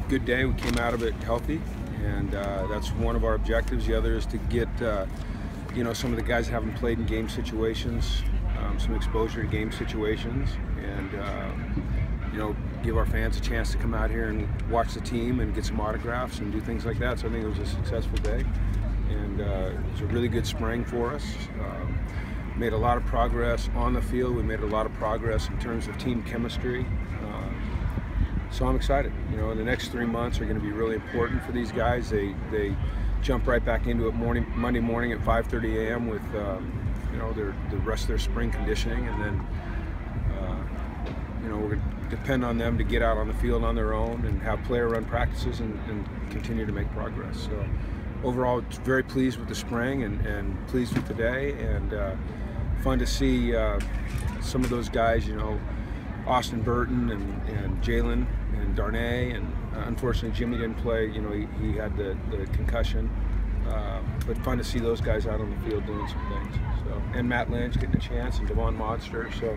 good day. We came out of it healthy, and that's one of our objectives. The other is to get you know, some of the guys that haven't played in game situations, some exposure to game situations, and you know, give our fans a chance to come out here and watch the team and get some autographs and do things like that. So I think it was a successful day, and it was a really good spring for us. Made a lot of progress on the field. We made a lot of progress in terms of team chemistry. So I'm excited. You know, the next 3 months are going to be really important for these guys. They jump right back into it Monday morning at 5:30 a.m. with you know, the rest of their spring conditioning, and then you know, we're going to depend on them to get out on the field on their own and have player run practices and continue to make progress. So overall, very pleased with the spring and pleased with the day, and fun to see some of those guys, you know, Austin Burton and Jalen and Darnay, and unfortunately Jimmy didn't play. You know, he had the concussion, but fun to see those guys out on the field doing some things. So, and Matt Lynch getting a chance, and Devon Monster. So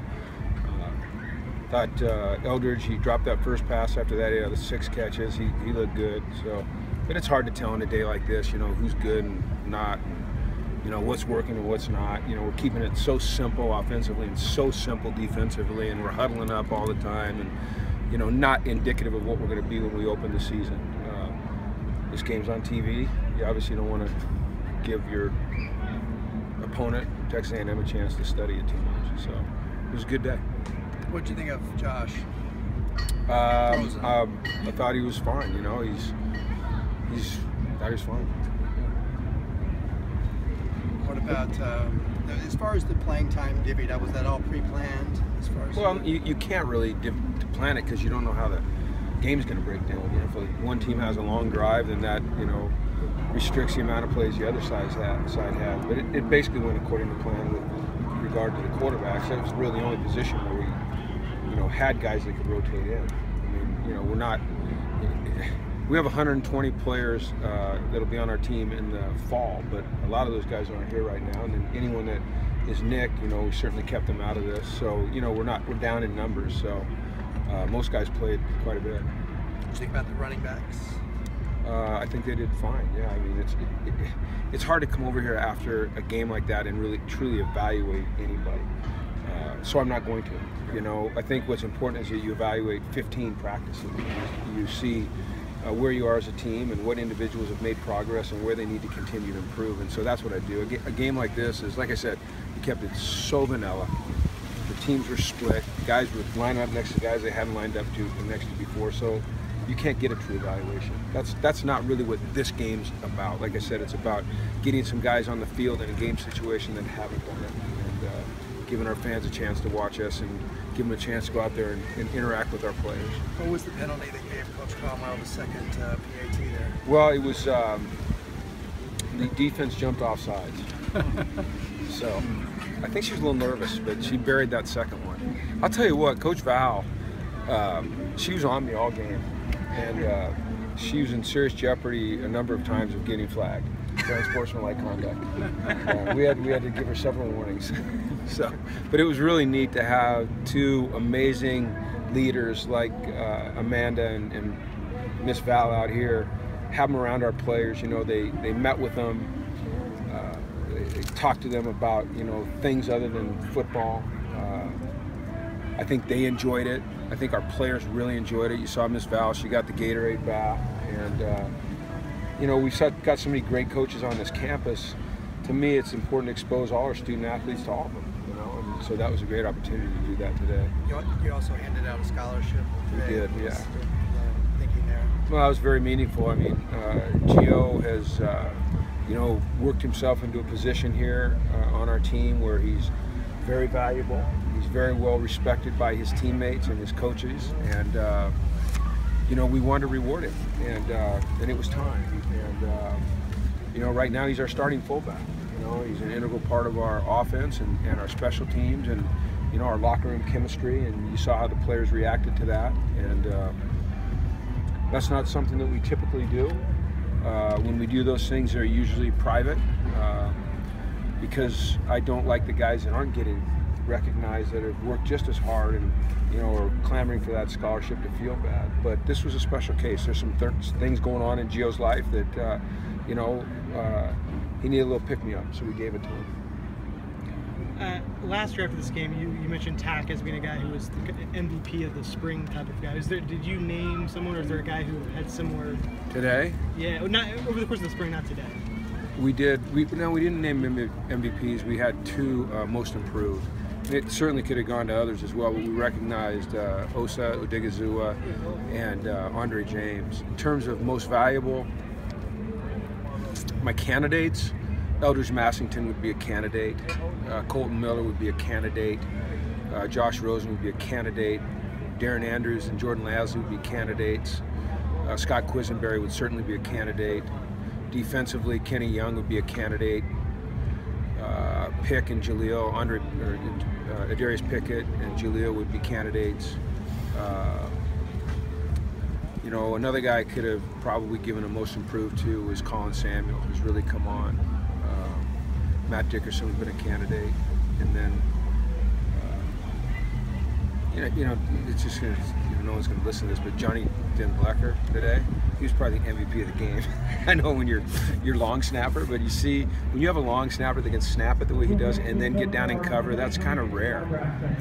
thought Eldridge, he dropped that first pass. After that, he had 6 catches. He looked good. So, but it's hard to tell in a day like this, you know, who's good and not. You know, what's working and what's not. You know, we're keeping it so simple offensively and so simple defensively, and we're huddling up all the time, and, you know, not indicative of what we're going to be when we open the season. This game's on TV. You obviously don't want to give your opponent, Texas A&M, a chance to study it too much. So it was a good day. What did you think of Josh? I thought he was fine. You know, thought he was fine. What about as far as the playing time divvied up? Was that all pre-planned? As far as well, you can't really plan it because you don't know how the game's going to break down. You know, if one team has a long drive, then that, you know, restricts the amount of plays the other side had. But it basically went according to plan with regard to the quarterbacks. That was really the only position where we, you know, had guys that could rotate in. I mean, you know, we're not. We have 120 players that'll be on our team in the fall, but a lot of those guys aren't here right now. And then anyone that is nicked, you know, we certainly kept them out of this. So, you know, we're down in numbers. So most guys played quite a bit. What do you think about the running backs? I think they did fine. Yeah, I mean, it's hard to come over here after a game like that and really truly evaluate anybody. So I'm not going to. You know, I think what's important is that you evaluate 15 practices. You see where you are as a team and what individuals have made progress and where they need to continue to improve. And so that's what I do. A game like this is, like I said, we kept it so vanilla. The teams were split. Guys would line up next to guys they hadn't lined up next to before. So you can't get a true evaluation. That's not really what this game's about. Like I said, it's about getting some guys on the field in a game situation that haven't done it, and giving our fans a chance to watch us and give them a chance to go out there and interact with our players. What was the penalty that gave Coach Cromwell the second PAT there? Well, it was the defense jumped off sides. So I think she was a little nervous, but she buried that second one. I'll tell you what, Coach Val, she was on me all game, and she was in serious jeopardy a number of times of getting flagged for unsportsmanlike conduct. We had to give her several warnings. So, but it was really neat to have 2 amazing leaders like Amanda and Miss Val out here, have them around our players. You know, they met with them, they talked to them about, you know, things other than football. I think they enjoyed it. I think our players really enjoyed it. You saw Miss Val; she got the Gatorade bath, and you know, we've got so many great coaches on this campus. To me, it's important to expose all our student athletes to all of them. You know, and so that was a great opportunity to do that today. You also handed out a scholarship today. We did, yeah. Thinking there. Well, that was very meaningful. I mean, Gio has, you know, worked himself into a position here on our team where he's very valuable. He's very well respected by his teammates and his coaches, and you know, we wanted to reward him, and it was time. And you know, right now he's our starting fullback. You know, he's an integral part of our offense and our special teams, and you know, our locker room chemistry. And you saw how the players reacted to that. And that's not something that we typically do. When we do those things, they're usually private, because I don't like the guys that aren't getting recognize that have worked just as hard and, you know, are clamoring for that scholarship to feel bad. But this was a special case. There's some things going on in Gio's life that, you know, he needed a little pick-me-up, so we gave it to him. Last year after this game, you mentioned Tack as being a guy who was the MVP of the spring type of guy. Did you name someone, or is there a guy who had similar? Today? Yeah, not over the course of the spring, not today. We did. No, we didn't name MVPs. We had two most improved. It certainly could have gone to others as well, but we recognized Osa Odigizua and Andre James. In terms of most valuable, my candidates, Eldridge Massington would be a candidate. Colton Miller would be a candidate. Josh Rosen would be a candidate. Darren Andrews and Jordan Lasley would be candidates. Scott Quisenberry would certainly be a candidate. Defensively, Kenny Young would be a candidate. Pick and Jaleel, Adarius Pickett and Jaleel would be candidates. You know, another guy I could have probably given a most improved to was Colin Samuel, who's really come on. Matt Dickerson would have been a candidate, and then you know, it's just gonna, no one's gonna listen to this, but Johnny Denblecker today, he was probably the MVP of the game. I know when you're long snapper, but you see when you have a long snapper that can snap it the way he does and then get down and cover, that's kind of rare,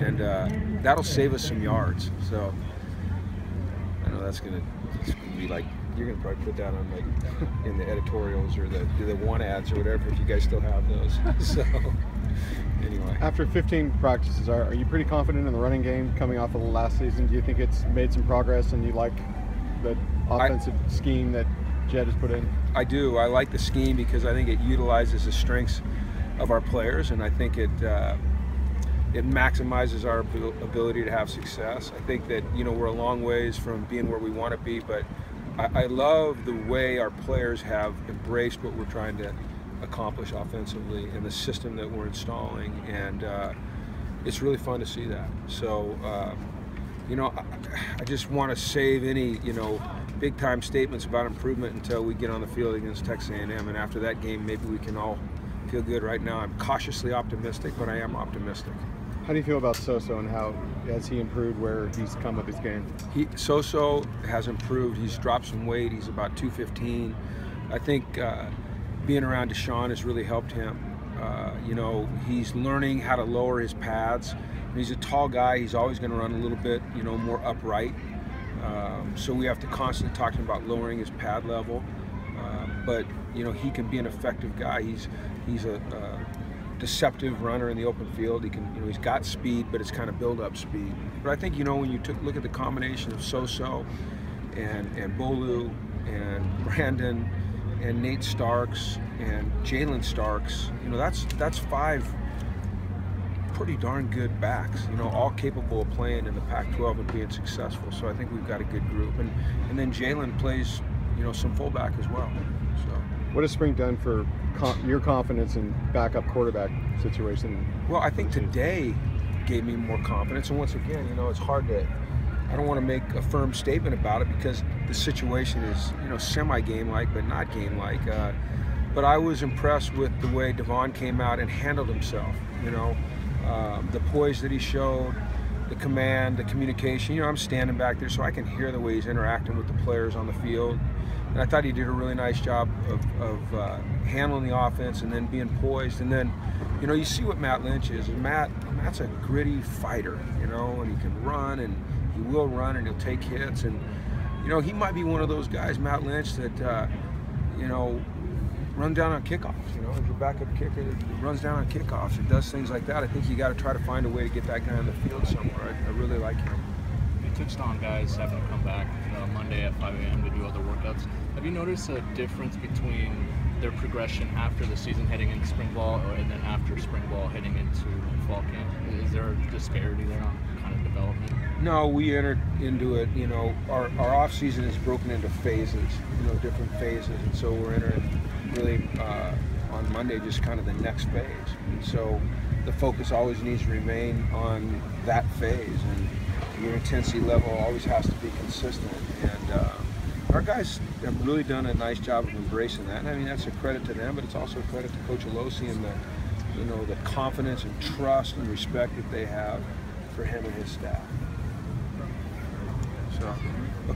and that'll save us some yards. So I know it's gonna be like, you're gonna probably put that on like in the editorials or the one ads or whatever, if you guys still have those. So anyway, after 15 practices, are you pretty confident in the running game coming off of the last season? Do you think it's made some progress, and you like the offensive scheme that Jed has put in? I do. I like the scheme because I think it utilizes the strengths of our players, and I think it maximizes our ability to have success. I think that, you know, we're a long ways from being where we want to be, but I love the way our players have embraced what we're trying to accomplish offensively and the system that we're installing, and it's really fun to see that. So, you know, I just want to save any, you know, big-time statements about improvement until we get on the field against Texas A&M, and after that game, maybe we can all feel good. Right now, I'm cautiously optimistic, but I am optimistic. How do you feel about Soso, and how has he improved where he's come with his game? Soso has improved. He's dropped some weight. He's about 215. I think being around Deshaun has really helped him. You know, he's learning how to lower his pads. He's a tall guy. He's always going to run a little bit, you know, more upright. So we have to constantly talk to him about lowering his pad level. But you know, he can be an effective guy. He's a deceptive runner in the open field. He can, you know, he's got speed, but it's kind of build-up speed. But I think, you know, when you look at the combination of Soso and Bolu and Brandon and Nate Starks and Jalen Starks, you know, that's five pretty darn good backs, you know, all capable of playing in the Pac-12 and being successful. So I think we've got a good group, and then Jalen plays, you know, some fullback as well. So what has spring done for your confidence in backup quarterback situation? Well, I think today gave me more confidence, and once again, you know, it's hard to, I don't want to make a firm statement about it because the situation is, you know, semi-game-like but not game-like. But I was impressed with the way Devon came out and handled himself, you know, the poise that he showed, the command, the communication. You know, I'm standing back there so I can hear the way he's interacting with the players on the field. And I thought he did a really nice job of handling the offense and then being poised. And then, you know, you see what Matt Lynch is. And Matt's a gritty fighter, you know, and he can run, and he will run, and he'll take hits. And, you know, he might be one of those guys, Matt Lynch, that, you know, run down on kickoffs. You know, if your backup kicker that runs down on kickoffs and does things like that, I think you got to try to find a way to get that guy on the field somewhere. I really like him. You touched on guys having to come back Monday at 5 a.m. to do other workouts. Have you noticed a difference between their progression after the season heading into spring ball and then after spring ball heading into fall camp? Is there a disparity there on kind of development? No, we entered into it, you know, our off season is broken into phases, you know, different phases, and so we're entering really on Monday just kind of the next phase. And so the focus always needs to remain on that phase, and your intensity level always has to be consistent. And our guys have really done a nice job of embracing that. And I mean, that's a credit to them, but it's also a credit to Coach Alosi and you know, the confidence and trust and respect that they have for him and his staff. So,